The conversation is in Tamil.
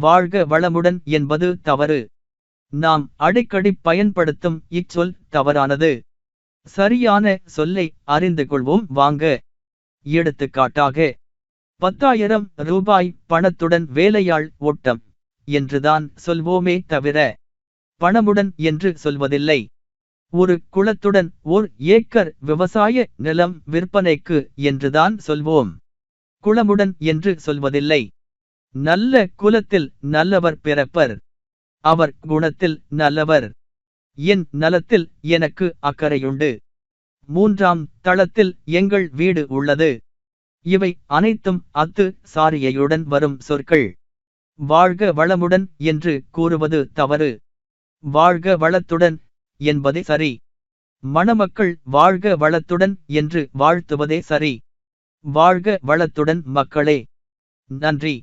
வாழ்க வளமுடன் என்பது தவறு. நாம் அடிக்கடி பயன்படுத்தும் இச்சொல் தவறானது. சரியான சொல்லை அறிந்து கொள்வோம் வாங்க. எடுத்துக்காட்டாக, 10,000 ரூபாய் பணத்துடன் வேலையாள் ஓட்டம் என்றுதான் சொல்வோமே தவிர, பணமுடன் என்று சொல்வதில்லை. ஒரு குளத்துடன் ஓர் ஏக்கர் விவசாய நிலம் விற்பனைக்கு என்றுதான் சொல்வோம். குளமுடன் என்று சொல்வதில்லை. நல்ல குலத்தில் நல்லவர் பிறப்பர். அவர் குணத்தில் நல்லவர். என் நலத்தில் எனக்கு அக்கறையுண்டு. 3ஆம் தளத்தில் எங்கள் வீடு உள்ளது. இவை அனைத்தும் அத்து சாரியையுடன் வரும் சொற்கள். வாழ்க வளமுடன் என்று கூறுவது தவறு. வாழ்க வளத்துடன் என்பதே சரி. மணமக்கள் வாழ்க வளத்துடன் என்று வாழ்த்துவதே சரி. வாழ்க வளத்துடன் மக்களே. நன்றி.